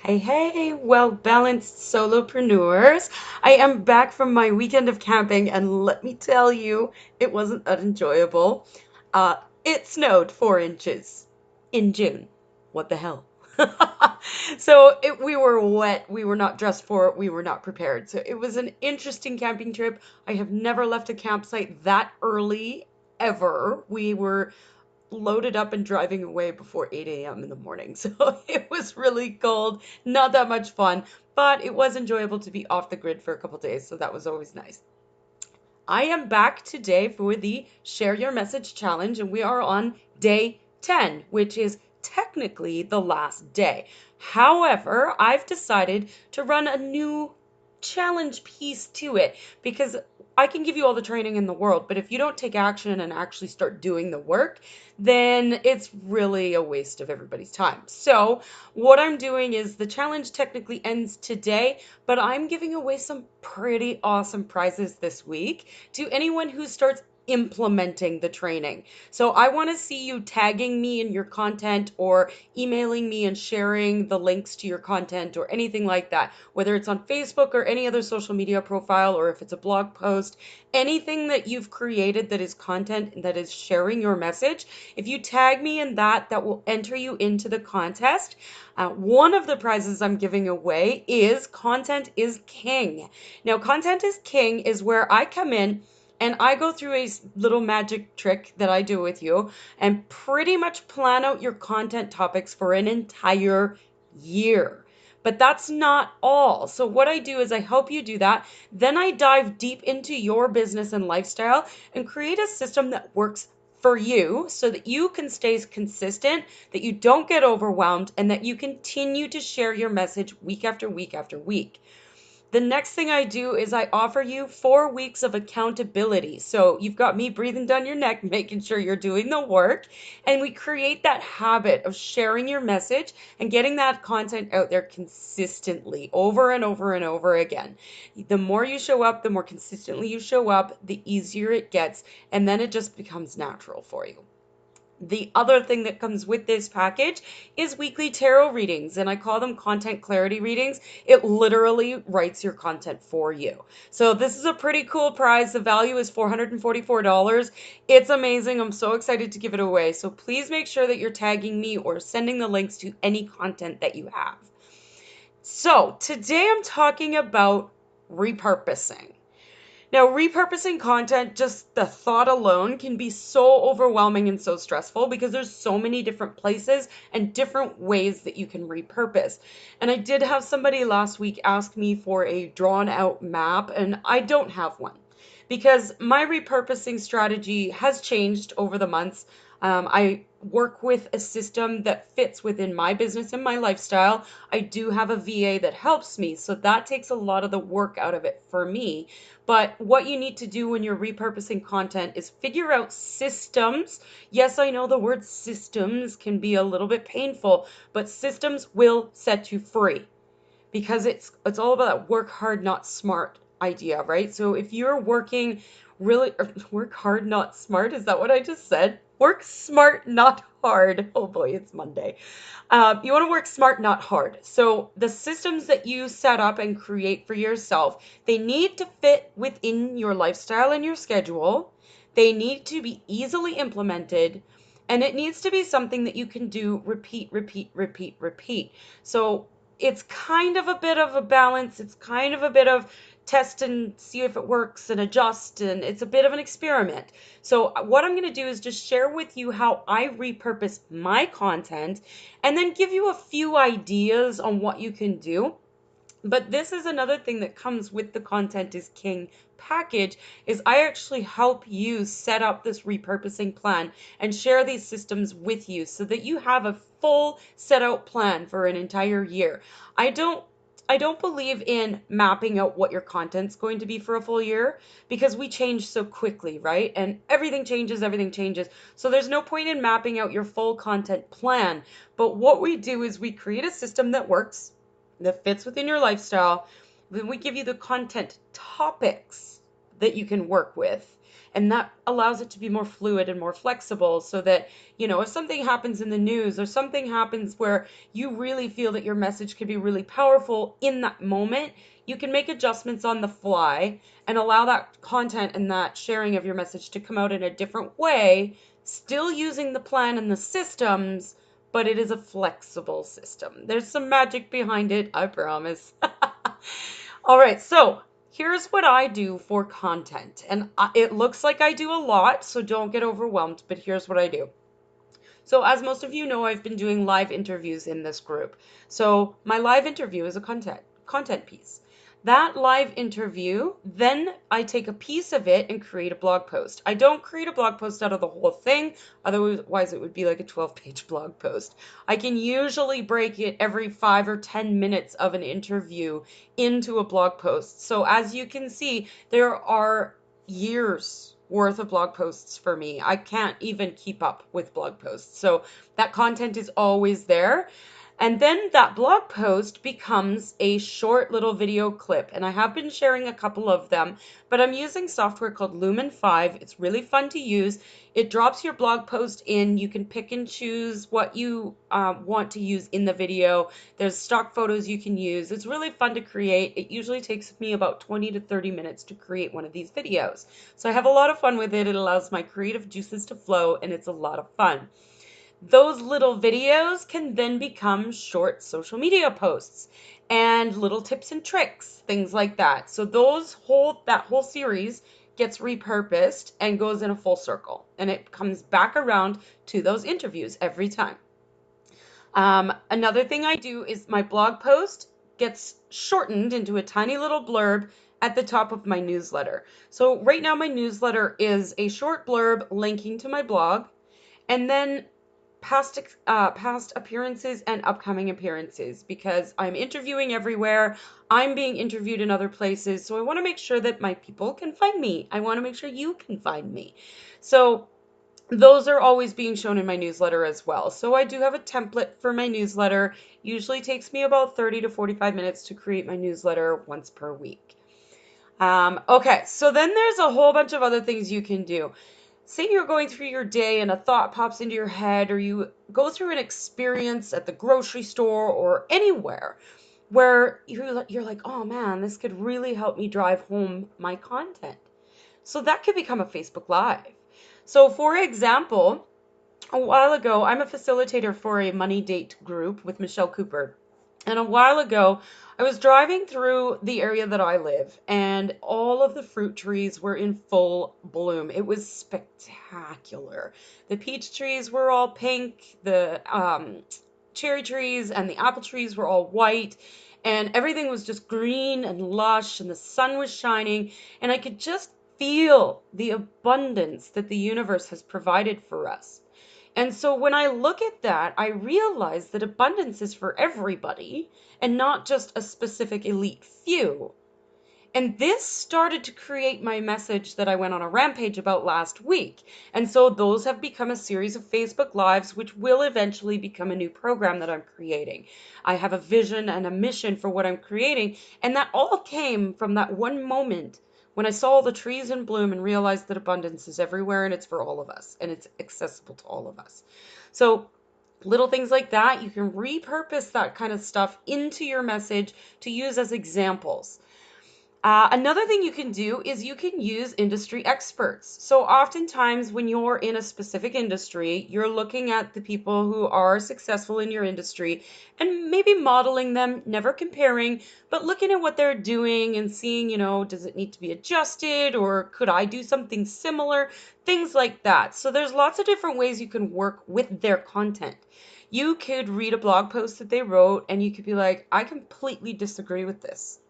Hey, well-balanced solopreneurs. I am back from my weekend of camping, and let me tell you, it wasn't that enjoyable. Uh, it snowed 4 inches in June. What the hell? We were wet. We were not dressed for it. We were not prepared. So it was an interesting camping trip. I have never left a campsite that early ever. We were loaded up and driving away before 8 a.m. in the morning. So it was really cold, not that much fun, but it was enjoyable to be off the grid for a couple days. So that was always nice. I am back today for the Share Your Message Challenge, and we are on day 10, which is technically the last day. However, I've decided to run a new challenge piece to it because I can give you all the training in the world, but if you don't take action and actually start doing the work, then it's really a waste of everybody's time. So, what I'm doing is the challenge technically ends today, but I'm giving away some pretty awesome prizes this week to anyone who starts implementing the training. So I want to see you tagging me in your content or emailing me and sharing the links to your content or anything like that, whether it's on Facebook or any other social media profile or if it's a blog post, anything that you've created that is content that is sharing your message. If you tag me in that, that will enter you into the contest. One of the prizes I'm giving away is Content is King. Now, Content is King is where I come in and I go through a little magic trick that I do with you and pretty much plan out your content topics for an entire year. But that's not all. So, what I do is I help you do that. Then I dive deep into your business and lifestyle and create a system that works for you so that you can stay consistent, that you don't get overwhelmed, and that you continue to share your message week after week after week. The next thing I do is I offer you 4 weeks of accountability. So you've got me breathing down your neck, making sure you're doing the work. And we create that habit of sharing your message and getting that content out there consistently over and over and over again. The more you show up, the more consistently you show up, the easier it gets. And then it just becomes natural for you. The other thing that comes with this package is weekly tarot readings, and I call them content clarity readings. It literally writes your content for you. So this is a pretty cool prize. The value is $444. It's amazing. I'm so excited to give it away. So please make sure that you're tagging me or sending the links to any content that you have. So today I'm talking about repurposing. Now, repurposing content, just the thought alone can be so overwhelming and so stressful because there's so many different places and different ways that you can repurpose. And I did have somebody last week ask me for a drawn out map, and I don't have one because my repurposing strategy has changed over the months. I work with a system that fits within my business and my lifestyle. I do have a VA that helps me, so that takes a lot of the work out of it for me. But what you need to do when you're repurposing content is figure out systems. Yes, I know the word systems can be a little bit painful, but systems will set you free because it's all about that work hard, not smart idea, right? So if you're working really work hard, not smart, is that what I just said? Work smart, not hard. Oh boy, it's Monday. You want to work smart, not hard. So the systems that you set up and create for yourself, they need to fit within your lifestyle and your schedule. They need to be easily implemented. And it needs to be something that you can do repeat, repeat, repeat, repeat. So it's kind of a bit of a balance. It's kind of a bit of test and see if it works and adjust, and it's a bit of an experiment. So what I'm going to do is just share with you how I repurpose my content and then give you a few ideas on what you can do. But this is another thing that comes with the Content is King package is I actually help you set up this repurposing plan and share these systems with you so that you have a full set out plan for an entire year. I don't I don't believe in mapping out what your content's going to be for a full year because we change so quickly, right? And everything changes, everything changes. So there's no point in mapping out your full content plan. But what we do is we create a system that works, that fits within your lifestyle. Then we give you the content topics that you can work with. And that allows it to be more fluid and more flexible so that, if something happens in the news or something happens where you really feel that your message could be really powerful in that moment, you can make adjustments on the fly and allow that content and that sharing of your message to come out in a different way, still using the plan and the systems, but it is a flexible system. There's some magic behind it, I promise. All right, so here's what I do for content. And it looks like I do a lot, so don't get overwhelmed, but here's what I do. So as most of you know, I've been doing live interviews in this group. So my live interview is a content piece. That live interview, then I take a piece of it and create a blog post. I don't create a blog post out of the whole thing, otherwise it would be like a 12-page blog post. I can usually break it every 5 or 10 minutes of an interview into a blog post. So as you can see, there are years worth of blog posts for me. I can't even keep up with blog posts. So that content is always there. And then that blog post becomes a short little video clip. And I have been sharing a couple of them, but I'm using software called Lumen 5. It's really fun to use. It drops your blog post in. You can pick and choose what you want to use in the video. There's stock photos you can use. It's really fun to create. It usually takes me about 20 to 30 minutes to create one of these videos. So I have a lot of fun with it. It allows my creative juices to flow, and it's a lot of fun. Those little videos can then become short social media posts and little tips and tricks, things like that. So that whole series gets repurposed and goes in a full circle, and it comes back around to those interviews every time. Another thing I do is my blog post gets shortened into a tiny little blurb at the top of my newsletter. So right now my newsletter is a short blurb linking to my blog, and then past appearances and upcoming appearances, because I'm interviewing everywhere. I'm being interviewed in other places. So I want to make sure that my people can find me. I want to make sure you can find me. So those are always being shown in my newsletter as well. So I do have a template for my newsletter. Usually takes me about 30 to 45 minutes to create my newsletter once per week. Okay, so then there's a whole bunch of other things you can do. Say you're going through your day and a thought pops into your head, or you go through an experience at the grocery store or anywhere where you're like, oh man, this could really help me drive home my content. So that could become a Facebook Live. So for example, a while ago, I'm a facilitator for a money date group with Michelle Cooper. And a while ago, I was driving through the area that I live, and all of the fruit trees were in full bloom. It was spectacular. The peach trees were all pink, the cherry trees and the apple trees were all white, and everything was just green and lush, and the sun was shining, and I could just feel the abundance that the universe has provided for us. And so when I look at that, I realize that abundance is for everybody and not just a specific elite few. And this started to create my message that I went on a rampage about last week. And so those have become a series of Facebook Lives, which will eventually become a new program that I'm creating. I have a vision and a mission for what I'm creating. And that all came from that one moment when I saw all the trees in bloom and realized that abundance is everywhere and it's for all of us and it's accessible to all of us. So little things like that, you can repurpose that kind of stuff into your message to use as examples. Another thing you can do is you can use industry experts. So oftentimes when you're in a specific industry, you're looking at the people who are successful in your industry and maybe modeling them, never comparing, but looking at what they're doing and seeing, does it need to be adjusted, or could I do something similar? Things like that. So there's lots of different ways you can work with their content. You could read a blog post that they wrote and you could be like, I completely disagree with this.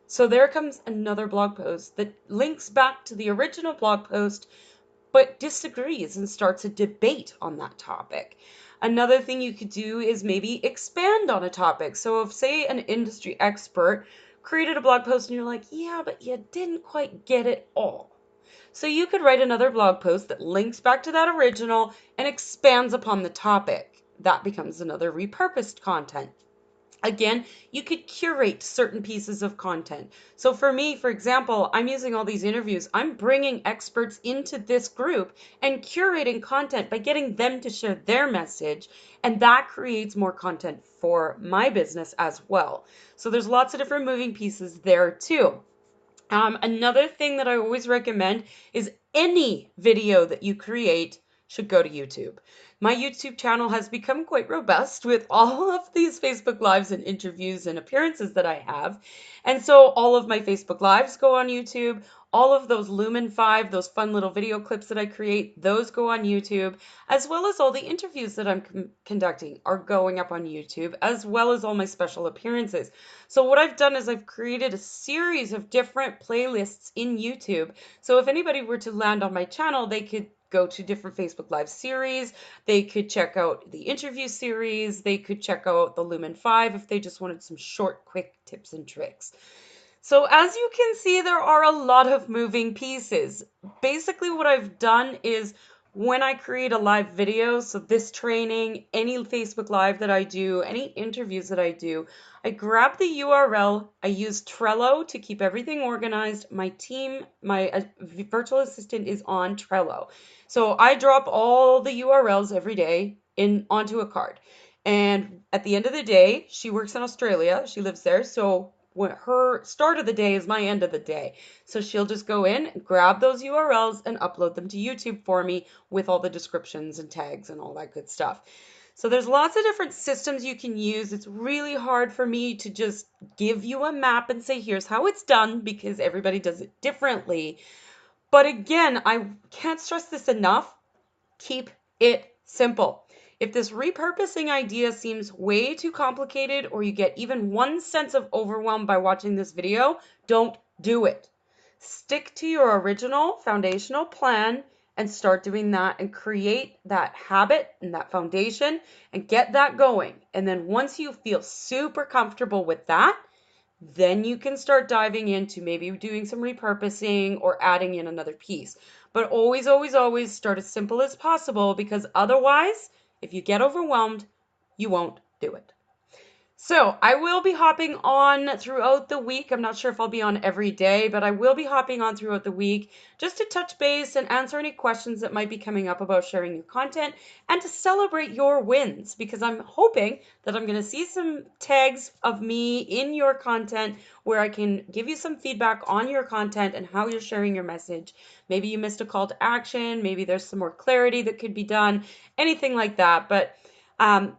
So there comes another blog post that links back to the original blog post, but disagrees and starts a debate on that topic. Another thing you could do is maybe expand on a topic. So if, say, an industry expert created a blog post and you're like, yeah, but you didn't quite get it all. So you could write another blog post that links back to that original and expands upon the topic. That becomes another repurposed content. Again, you could curate certain pieces of content. So for me, for example, I'm using all these interviews. I'm bringing experts into this group and curating content by getting them to share their message. And that creates more content for my business as well. So there's lots of different moving pieces there too. Another thing that I always recommend is any video that you create should go to YouTube. My YouTube channel has become quite robust with all of these Facebook Lives and interviews and appearances that I have. And so all of my Facebook Lives go on YouTube. All of those Lumen 5, those fun little video clips that I create, those go on YouTube, as well as all the interviews that I'm conducting are going up on YouTube, as well as all my special appearances. So what I've done is I've created a series of different playlists in YouTube. So if anybody were to land on my channel, they could go to different Facebook Live series. They could check out the interview series. They could check out the Lumen 5 if they just wanted some short, quick tips and tricks. So as you can see, there are a lot of moving pieces. Basically what I've done is when I create a live video, so this training, any Facebook Live that I do, any interviews that I do, I grab the URL, I use Trello to keep everything organized. My team, my virtual assistant is on Trello. So I drop all the URLs every day onto a card. And at the end of the day, she works in Australia, she lives there, so her start of the day is my end of the day. So she'll just go in, grab those URLs, and upload them to YouTube for me with all the descriptions and tags and all that good stuff. So there's lots of different systems you can use. It's really hard for me to just give you a map and say, here's how it's done, because everybody does it differently. But again, I can't stress this enough. Keep it simple. If this repurposing idea seems way too complicated or you get even one sense of overwhelm by watching this video, don't do it. Stick to your original foundational plan and start doing that and create that habit and that foundation and get that going. And then once you feel super comfortable with that, then you can start diving into maybe doing some repurposing or adding in another piece. But always, always, always start as simple as possible, because otherwise, if you get overwhelmed, you won't do it. So I will be hopping on throughout the week. I'm not sure if I'll be on every day, but I will be hopping on throughout the week just to touch base and answer any questions that might be coming up about sharing your content and to celebrate your wins, because I'm hoping that I'm going to see some tags of me in your content where I can give you some feedback on your content and how you're sharing your message. Maybe you missed a call to action. Maybe there's some more clarity that could be done, anything like that. But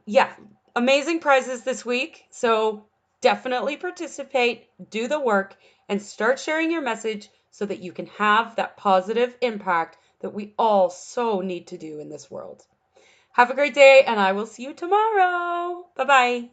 yeah, amazing prizes this week, so definitely participate, do the work, and start sharing your message so that you can have that positive impact that we all so need to do in this world. Have a great day, and I will see you tomorrow. Bye-bye.